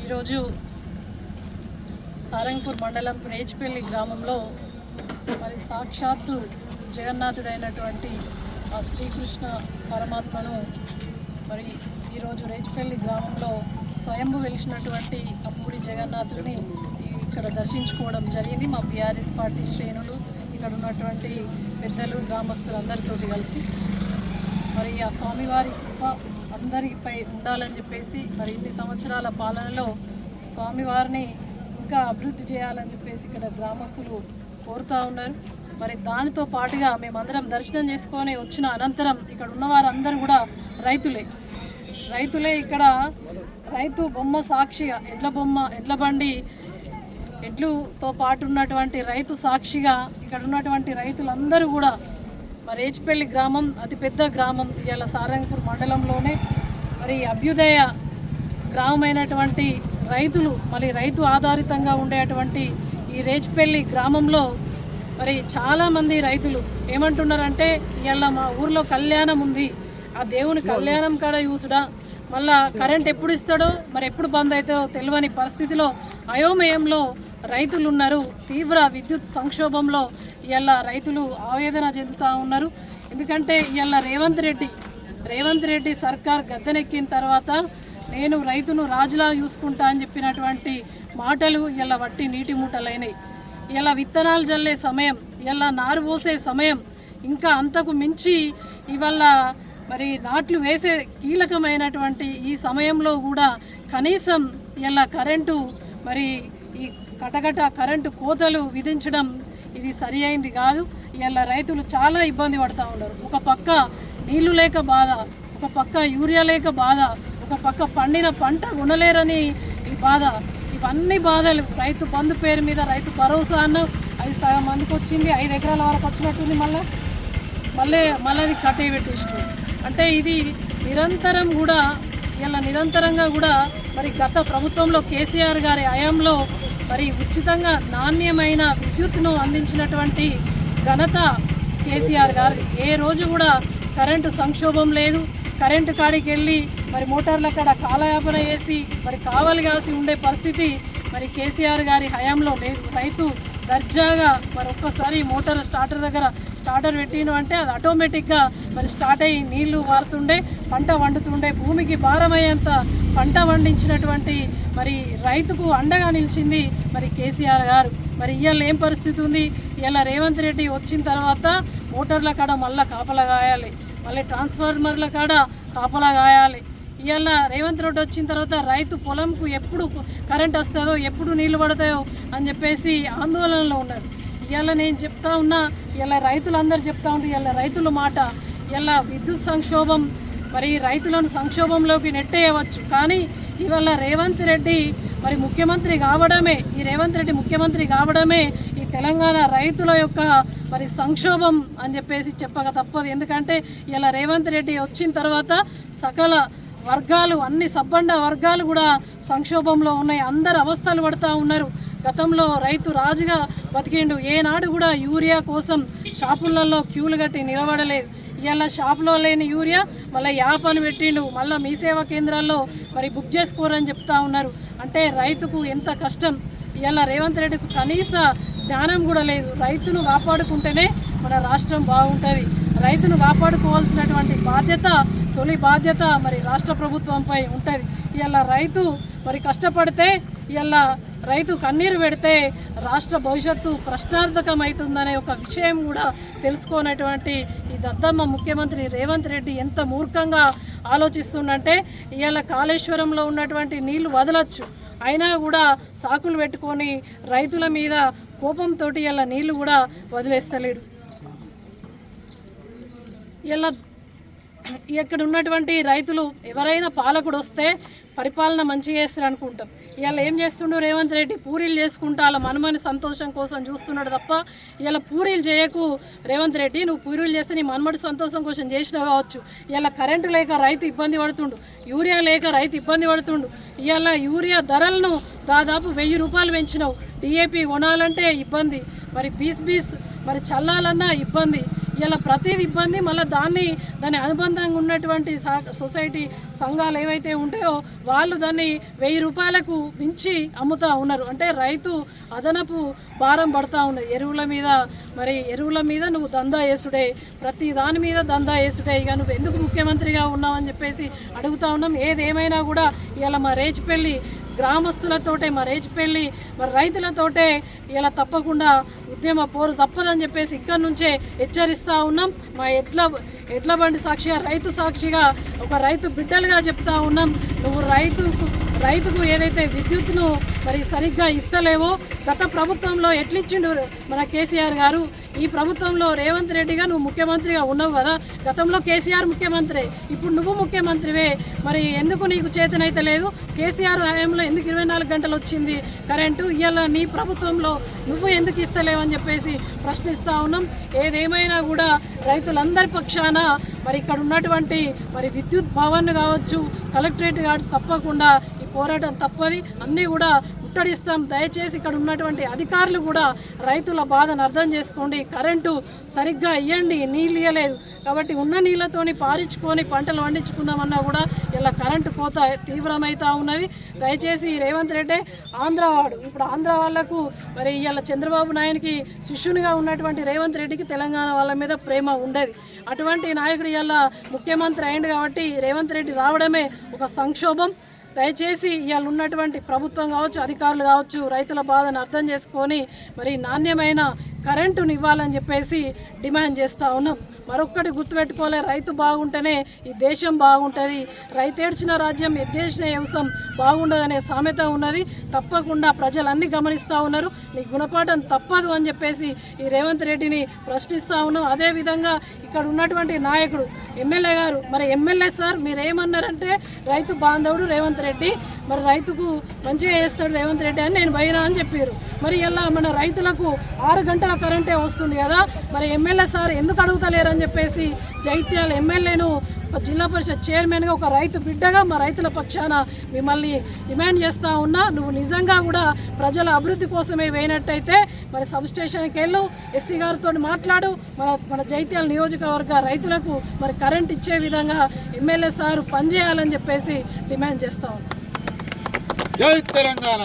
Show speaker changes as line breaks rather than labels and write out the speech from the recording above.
ఈరోజు సారంగపూర్ మండలం రేచిపల్లి గ్రామంలో మరి సాక్షాత్తు జగన్నాథుడైనటువంటి ఆ శ్రీకృష్ణ పరమాత్మను మరి ఈరోజు రేచిపల్లి గ్రామంలో స్వయంభు వెలిసినటువంటి అప్పూడి జగన్నాథుడిని ఇక్కడ దర్శించుకోవడం జరిగింది. మా బీఆర్ఎస్ పార్టీ శ్రేణులు ఇక్కడ ఉన్నటువంటి పెద్దలు గ్రామస్తులు అందరితోటి కలిసి మరి ఆ స్వామివారి కృప అందరిపై ఉండాలని చెప్పేసి మరి ఇన్ని సంవత్సరాల పాలనలో స్వామివారిని ఇంకా అభివృద్ధి చేయాలని చెప్పేసి ఇక్కడ గ్రామస్తులు కోరుతూ ఉన్నారు. మరి దానితో పాటుగా మేమందరం దర్శనం చేసుకొని వచ్చిన అనంతరం ఇక్కడ ఉన్నవారందరూ కూడా రైతులే ఇక్కడ రైతు బొమ్మ సాక్షిగా ఎడ్ల బండి ఎడ్లుతో పాటు ఉన్నటువంటి రైతు సాక్షిగా ఇక్కడ ఉన్నటువంటి రైతులందరూ కూడా మరి రేచిపల్లి గ్రామం అతిపెద్ద గ్రామం ఇవాళ సారంగపూర్ మండలంలోనే మరి అభ్యుదయ గ్రామమైనటువంటి రైతులు మరి రైతు ఆధారితంగా ఉండేటువంటి ఈ రేచిపల్లి గ్రామంలో మరి చాలామంది రైతులు ఏమంటున్నారంటే ఇవాళ మా ఊర్లో కళ్యాణం ఉంది, ఆ దేవుని కళ్యాణం కాడ చూసుడా మళ్ళా కరెంట్ ఎప్పుడు ఇస్తాడో మరి ఎప్పుడు బంద్ అవుతాడో తెలియని పరిస్థితిలో అయోమయంలో రైతులు ఉన్నారు. తీవ్ర విద్యుత్ సంక్షోభంలో ఇవాళ రైతులు ఆవేదన చెందుతూ ఉన్నారు. ఎందుకంటే ఇవాళ రేవంత్ రెడ్డి సర్కార్ గద్దెనెక్కిన తర్వాత నేను రైతును రాజులా చూసుకుంటా అని చెప్పినటువంటి మాటలు ఇవాళ వట్టి నీటి మూటలైనవి. ఇలా విత్తనాలు జల్లే సమయం, ఇలా నారు పోసే సమయం, ఇంకా అంతకు మించి ఇవాళ మరి నాట్లు వేసే కీలకమైనటువంటి ఈ సమయంలో కూడా కనీసం ఇలా కరెంటు మరి ఈ కటకట కరెంటు కోతలు విధించడం ఇది సరి అయింది కాదు. ఇలా రైతులు చాలా ఇబ్బంది పడుతూ ఉన్నారు. ఒక పక్క నీళ్లు లేక బాధ, ఒక పక్క యూరియా లేక బాధ, ఒక పక్క పండిన పంట కొనలేరని ఈ బాధ. ఇవన్నీ బాధలు రైతు బంధు పేరు మీద రైతు భరోసా అన్న అది సగం మందికి వచ్చింది, 5 ఎకరాల వరకు వచ్చినట్టుంది, మళ్ళీ అది కట్టే పెట్టేసినారు. అంటే ఇది నిరంతరంగా కూడా మరి గత ప్రభుత్వంలో కేసీఆర్ గారి హయాంలో మరి ఉచితంగా నాణ్యమైన విద్యుత్తును అందించినటువంటి ఘనత కేసీఆర్ గారు. ఏ రోజు కూడా కరెంటు సంక్షోభం లేదు. కరెంటు కాడికి వెళ్ళి మరి మోటార్ల కాడ కాలయాపన చేసి మరి కావలి కాసి ఉండే పరిస్థితి మరి కేసీఆర్ గారి హయాంలో లేదు. రైతు దర్జాగా మరి ఒక్కసారి మోటార్ స్టార్టర్ పెట్టిన అంటే అది ఆటోమేటిక్గా మరి స్టార్ట్ అయ్యి నీళ్లు వారుతుండే, పంట వండుతుండే, భూమికి భారమయ్యేంత పంట వండించినటువంటి మరి రైతుకు అండగా నిలిచింది మరి కేసీఆర్ గారు. మరి ఇవాళ ఏం పరిస్థితి ఉంది? ఇవాళ రేవంత్ రెడ్డి వచ్చిన తర్వాత మోటార్ల కాడ మళ్ళీ కాపలా కాయాలి, మళ్ళీ ట్రాన్స్ఫార్మర్ల కాడ కాపలా కాయాలి. ఇవాళ రేవంత్ రెడ్డి వచ్చిన తర్వాత రైతు పొలంకు ఎప్పుడు కరెంట్ వస్తుందో, ఎప్పుడు నీళ్లు పడతాయో అని చెప్పేసి ఆందోళనలో ఉన్నారు. ఇవాళ నేను చెప్తా ఉన్నా, ఇలా రైతులందరూ చెప్తా ఉంటారు, ఇలా రైతుల మాట. ఇలా విద్యుత్ సంక్షోభం మరి రైతులను సంక్షోభంలోకి నెట్టేయవచ్చు. కానీ ఇవాళ రేవంత్ రెడ్డి ముఖ్యమంత్రి కావడమే ఈ తెలంగాణ రైతుల యొక్క మరి సంక్షోభం అని చెప్పేసి చెప్పక తప్పదు. ఎందుకంటే ఇలా రేవంత్ రెడ్డి వచ్చిన తర్వాత సకల వర్గాలు, అన్ని సబ్బండ వర్గాలు కూడా సంక్షోభంలో ఉన్నాయి. అందరు అవస్థలు పడుతూ ఉన్నారు. గతంలో రైతు రాజుగా బతికిండు. ఏనాడు కూడా యూరియా కోసం షాపులలో క్యూలు కట్టి నిలబడలేదు. ఇవాళ షాపులో లేని యూరియా మళ్ళీ యాప్ అని పెట్టిండు, మళ్ళీ మీ సేవా కేంద్రాల్లో మరి బుక్ చేసుకోరని చెప్తా ఉన్నారు. అంటే రైతుకు ఎంత కష్టం. ఇవాళ రేవంత్ రెడ్డికి కనీస జ్ఞానం కూడా లేదు. రైతును కాపాడుకుంటేనే మన రాష్ట్రం బాగుంటుంది. రైతును కాపాడుకోవాల్సినటువంటి తొలి బాధ్యత మరి రాష్ట్ర ప్రభుత్వంపై ఉంటుంది. ఇవాళ రైతు మరి కష్టపడితే, ఇవాళ రైతు కన్నీరు పెడితే రాష్ట్ర భవిష్యత్తు ప్రశ్నార్థకమవుతుందనే ఒక విషయం కూడా తెలుసుకోనటువంటి ఈ దద్దమ్మ ముఖ్యమంత్రి రేవంత్ రెడ్డి ఎంత మూర్ఖంగా ఆలోచిస్తుందంటే, ఇవాళ కాళేశ్వరంలో ఉన్నటువంటి నీళ్లు వదలొచ్చు, అయినా కూడా సాకులు పెట్టుకొని రైతుల మీద కోపంతో ఇలా నీళ్లు కూడా వదిలేస్తలేడు. ఇలా ఇక్కడ ఉన్నటువంటి రైతులు ఎవరైనా పాలకుడు వస్తే పరిపాలన మంచిగా చేస్తారు అనుకుంటాం. ఇవాళ ఏం చేస్తుండో రేవంత్ రెడ్డి పూరీలు చేసుకుంటా అలా మనమని సంతోషం కోసం చూస్తున్నాడు తప్ప, ఇలా పూరీలు చేయకు రేవంత్ రెడ్డి, నువ్వు పూరీలు చేస్తే నీ మనమడి సంతోషం కోసం చేసినావు కావచ్చు. ఇలా కరెంటు లేక రైతు ఇబ్బంది పడుతుండు, యూరియా లేక రైతు ఇబ్బంది పడుతుండు. ఇవాళ యూరియా ధరలను దాదాపు 1000 రూపాయలు పెంచినావు. డిఏపి కొనాలంటే ఇబ్బంది, మరి బీస్ మరి చల్లాలన్నా ఇబ్బంది. ఇలా ప్రతిది ఇబ్బంది. మళ్ళీ దాని అనుబంధంగా ఉన్నటువంటి సొసైటీ సంఘాలు ఏవైతే ఉంటాయో వాళ్ళు దాన్ని 1000 రూపాయలకు మించి అమ్ముతూ ఉన్నారు. అంటే రైతు అదనపు భారం పడుతూ ఉన్నది ఎరువుల మీద. మరి ఎరువుల మీద నువ్వు దందా వేసుడే, ప్రతి దాని మీద దందా వేసుడే, ఇక నువ్వు ఎందుకు ముఖ్యమంత్రిగా ఉన్నావని చెప్పేసి అడుగుతూ ఉన్నాం. ఏదేమైనా కూడా ఇలా మా రేచిపల్లి గ్రామస్తులతోటే, మా రేచిపల్లి మరి రైతులతోటే ఇలా తప్పకుండా ఉద్యమ పోరు తప్పదని చెప్పేసి ఇక్కడ నుంచే హెచ్చరిస్తూ ఉన్నాం. మా ఎడ్ల బండి సాక్షిగా, రైతు సాక్షిగా, ఒక రైతు బిడ్డలుగా చెప్తా ఉన్నాం. నువ్వు రైతుకు ఏదైతే విద్యుత్తును మరి సరిగ్గా ఇస్తలేవో, గత ప్రభుత్వంలో ఎట్లిచ్చిండు మన కేసీఆర్ గారు, ఈ ప్రభుత్వంలో రేవంత్ రెడ్డిగా నువ్వు ముఖ్యమంత్రిగా ఉన్నావు కదా. గతంలో కేసీఆర్ ముఖ్యమంత్రి, ఇప్పుడు నువ్వు ముఖ్యమంత్రివే. మరి ఎందుకు నీకు చేతనైతే లేదు? కేసీఆర్ హయాంలో ఎందుకు 24 గంటలు వచ్చింది కరెంటు, ఇవాళ నీ ప్రభుత్వంలో నువ్వు ఎందుకు ఇస్తలేవని చెప్పేసి ప్రశ్నిస్తూ ఉన్నాం. ఏదేమైనా కూడా రైతులందరి పక్షాన మరి ఇక్కడ ఉన్నటువంటి మరి విద్యుత్ భవన్ కావచ్చు, కలెక్టరేట్ కావచ్చు, తప్పకుండా ఈ పోరాటం తప్పది, అన్నీ కూడా ముట్టడిస్తాం. దయచేసి ఇక్కడ ఉన్నటువంటి అధికారులు కూడా రైతుల బాధను అర్థం చేసుకోండి. కరెంటు సరిగ్గా ఇవ్వండి, నీళ్ళు ఇవ్వలేదు కాబట్టి ఉన్న నీళ్ళతోని పారించుకొని పంటలు పండించుకుందామన్నా కూడా ఇలా కరెంటు కోత తీవ్రమవుతూ ఉన్నది. దయచేసి రేవంత్ రెడ్డి ఆంధ్రవాడు, ఇప్పుడు ఆంధ్ర వాళ్లకు మరి ఇవాళ చంద్రబాబు నాయుడికి శిష్యునిగా ఉన్నటువంటి రేవంత్ రెడ్డికి తెలంగాణ వాళ్ళ మీద ప్రేమ ఉండేది. అటువంటి నాయకుడు ఇవాళ ముఖ్యమంత్రి అయింది కాబట్టి రేవంత్ రెడ్డి రావడమే ఒక సంక్షోభం. దయచేసి ఇవాళ ఉన్నటువంటి ప్రభుత్వం కావచ్చు, అధికారులు కావచ్చు, రైతుల బాధను అర్థం చేసుకొని మరి నాణ్యమైన కరెంటుని ఇవ్వాలని చెప్పేసి డిమాండ్ చేస్తూ ఉన్నాం. మరొక్కటి గుర్తుపెట్టుకోలే, రైతు బాగుంటేనే ఈ దేశం బాగుంటుంది. రైతు ఏడ్చిన రాజ్యం ఎద్దేసిన వ్యవసాయం బాగుండదనే సామెత ఉన్నది. తప్పకుండా ప్రజలన్నీ గమనిస్తూ ఉన్నారు. నీ గుణపాఠం తప్పదు అని చెప్పేసి ఈ రేవంత్ రెడ్డిని ప్రశ్నిస్తూ ఉన్నాం. అదేవిధంగా ఇక్కడ ఉన్నటువంటి నాయకుడు ఎమ్మెల్యే గారు, మరి ఎమ్మెల్యే సార్ మీరేమన్నారంటే రైతు బాంధవుడు రేవంత్ రెడ్డి, మరి రైతుకు మంచిగా చేస్తాడు రేవంత్ రెడ్డి అని నేను పోయినా అని చెప్పారు. మరి ఇలా మన రైతులకు 6 గంటల కరెంటే వస్తుంది కదా, మరి ఎమ్మెల్యే సార్ ఎందుకు అడుగుతలేరు అని చెప్పేసి జైత్యాల ఎమ్మెల్యేను జిల్లా పరిషత్ చైర్మన్గా ఒక రైతు బిడ్డగా మా రైతుల పక్షాన మిమ్మల్ని డిమాండ్ చేస్తూ ఉన్నా. నువ్వు నిజంగా కూడా ప్రజల అభివృద్ధి కోసమే వేయినట్టయితే మరి సబ్స్టేషన్కి వెళ్ళు, ఎస్సీ గారితో మాట్లాడు, మన జైత్యాల నియోజకవర్గ రైతులకు మరి కరెంట్ ఇచ్చే విధంగా ఎమ్మెల్యే సార్ పనిచేయాలని చెప్పేసి డిమాండ్ చేస్తూ ఉన్నాం.
జై తెలంగాణ.